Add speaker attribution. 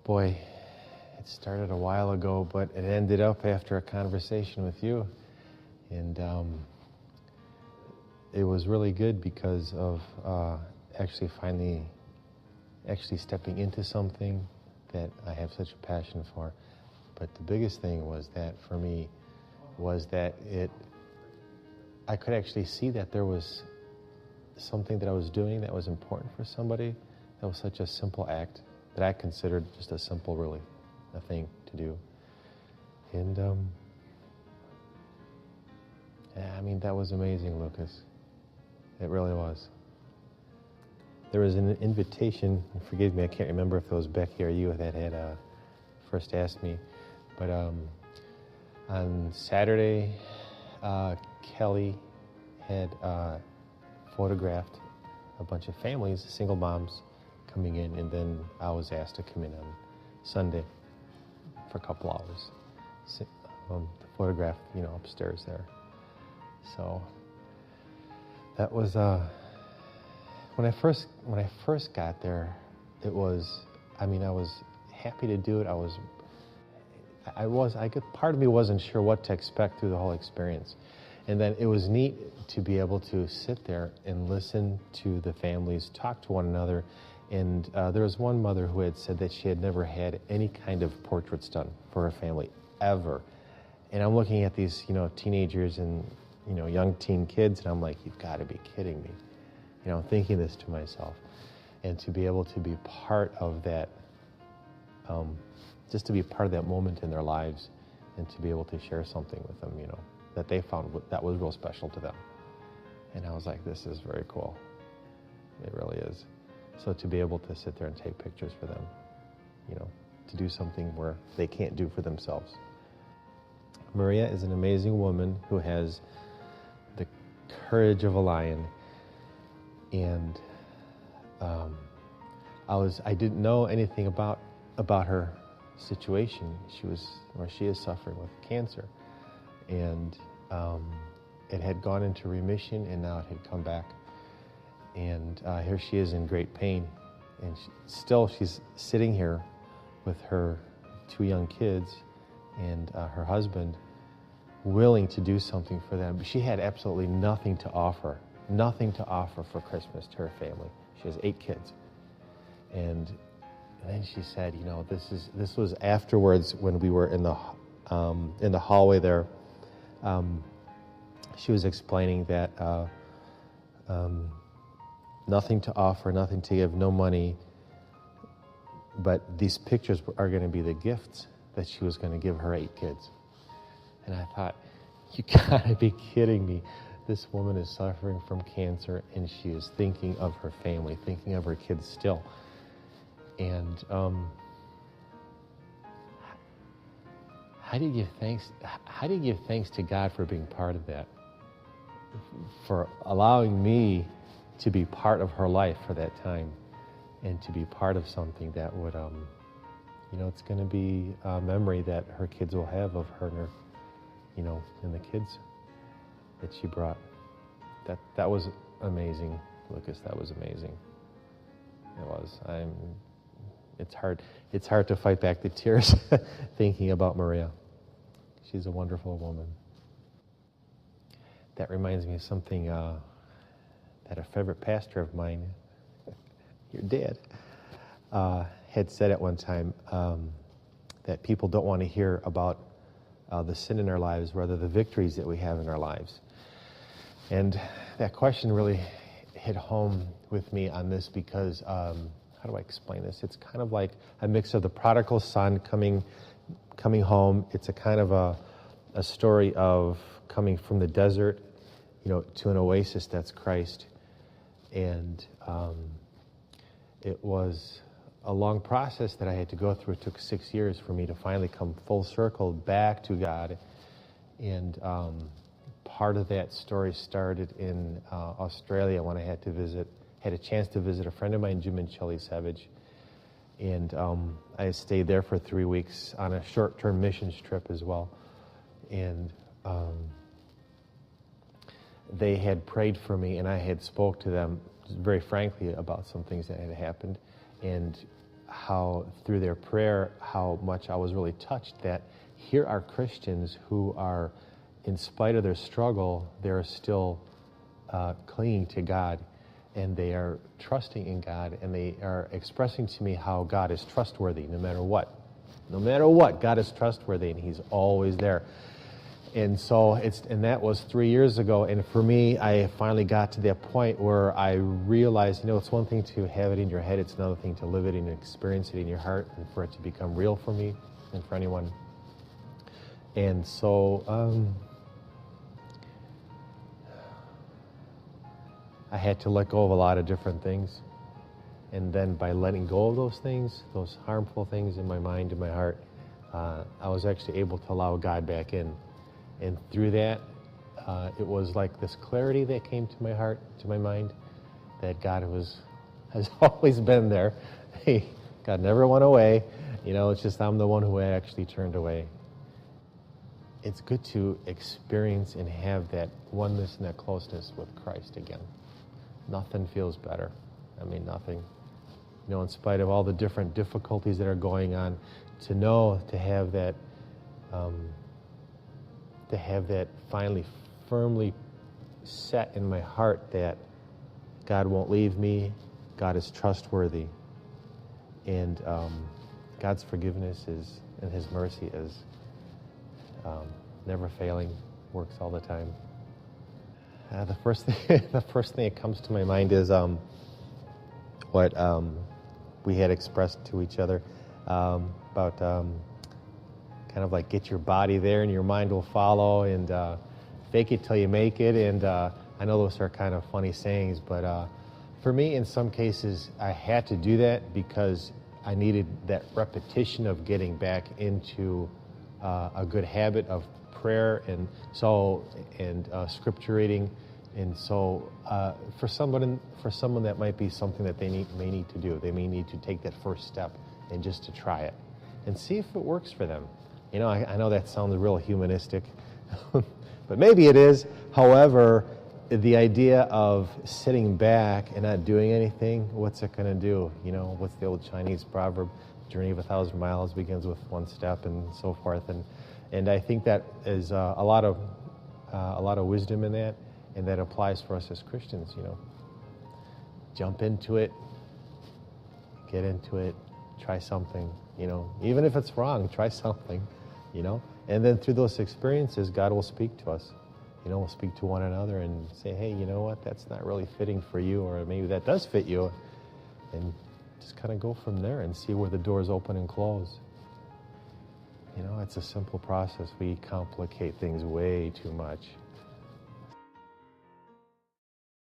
Speaker 1: Boy, it started a while ago, but it ended up after a conversation with you. And it was really good because of actually stepping into something that I have such a passion for. But the biggest thing was that for me was that I could actually see that there was something that I was doing that was important for somebody. That was such a simple act that I considered just a simple, really, a thing to do. And yeah, I mean, that was amazing, Lucas. It really was. There was an invitation, forgive me, I can't remember if it was Becky or you that had first asked me, but on Saturday, Kelly had photographed a bunch of families, single moms, coming in, and then I was asked to come in on Sunday for a couple hours to photograph, upstairs there. So that was when I first got there. It was, I was happy to do it. Part of me wasn't sure what to expect through the whole experience. And then it was neat to be able to sit there and listen to the families talk to one another. And there was one mother who had said that she had never had any kind of portraits done for her family, ever. And I'm looking at these, teenagers and, young teen kids, and I'm like, you've got to be kidding me. Thinking this to myself. And to be able to be part of that, just to be part of that moment in their lives, and to be able to share something with them, that they found that was real special to them. And I was like, this is very cool. It really is. So to be able to sit there and take pictures for them, to do something where they can't do for themselves. Maria is an amazing woman who has the courage of a lion. And I didn't know anything about her situation. She is suffering with cancer. And it had gone into remission, and now it had come back. And here she is in great pain. And she's sitting here with her 2 young kids and her husband, willing to do something for them. But she had absolutely nothing to offer for Christmas to her family. She has 8 kids. And then she said, this was afterwards when we were in the hallway there. She was explaining that nothing to offer, nothing to give, no money, but these pictures are going to be the gifts that she was going to give her 8 kids. And I thought, you gotta be kidding me. This woman is suffering from cancer, and she is thinking of her family, thinking of her kids still. And how do you give thanks? How do you give thanks to God for being part of that, for allowing me to be part of her life for that time, and to be part of something that would, it's going to be a memory that her kids will have of her, and the kids that she brought. That was amazing, Lucas. That was amazing. It was. It's hard to fight back the tears thinking about Maria. She's a wonderful woman. That reminds me of something that a favorite pastor of mine, your dad, had said at one time, that people don't want to hear about the sin in our lives, rather the victories that we have in our lives. And that question really hit home with me on this because, how do I explain this? It's kind of like a mix of the prodigal son coming home. It's a kind of a story of coming from the desert, to an oasis that's Christ. And it was a long process that I had to go through. It took 6 years for me to finally come full circle back to God. And part of that story started in Australia when I had a chance to visit a friend of mine, Jim and Shelley Savage. And I stayed there for 3 weeks on a short-term missions trip as well. And they had prayed for me, and I had spoke to them very frankly about some things that had happened. And how through their prayer, how much I was really touched that here are Christians who are, in spite of their struggle, they're still clinging to God, and they are trusting in God, and they are expressing to me how God is trustworthy no matter what. No matter what, God is trustworthy, and He's always there. And so and that was 3 years ago. And for me, I finally got to that point where I realized, it's one thing to have it in your head. It's another thing to live it and experience it in your heart and for it to become real for me and for anyone. And so I had to let go of a lot of different things. And then by letting go of those things, those harmful things in my mind and my heart, I was actually able to allow God back in. And through that, it was like this clarity that came to my heart, to my mind, that God has always been there. God never went away. It's just I'm the one who had actually turned away. It's good to experience and have that oneness and that closeness with Christ again. Nothing feels better. Nothing. In spite of all the different difficulties that are going on, to have that finally firmly set in my heart that God won't leave me, God is trustworthy, and God's forgiveness and His mercy is never failing, works all the time. The first thing that comes to my mind is what we had expressed to each other about kind of like get your body there and your mind will follow, and fake it till you make it. And I know those are kind of funny sayings, but for me, in some cases, I had to do that because I needed that repetition of getting back into a good habit of prayer and scripture reading. And so for someone that might be something that they may need to do. They may need to take that first step and just to try it and see if it works for them. I know that sounds real humanistic, but maybe it is. However, the idea of sitting back and not doing anything, what's it going to do? What's the old Chinese proverb? Journey of 1,000 miles begins with one step, and so forth. And I think that is a lot of wisdom in that, and that applies for us as Christians. Jump into it, get into it, try something. Even if it's wrong, try something. And then through those experiences, God will speak to us. We'll speak to one another and say, hey, you know what, that's not really fitting for you, or maybe that does fit you. And just kind of go from there and see where the doors open and close. It's a simple process. We complicate things way too much.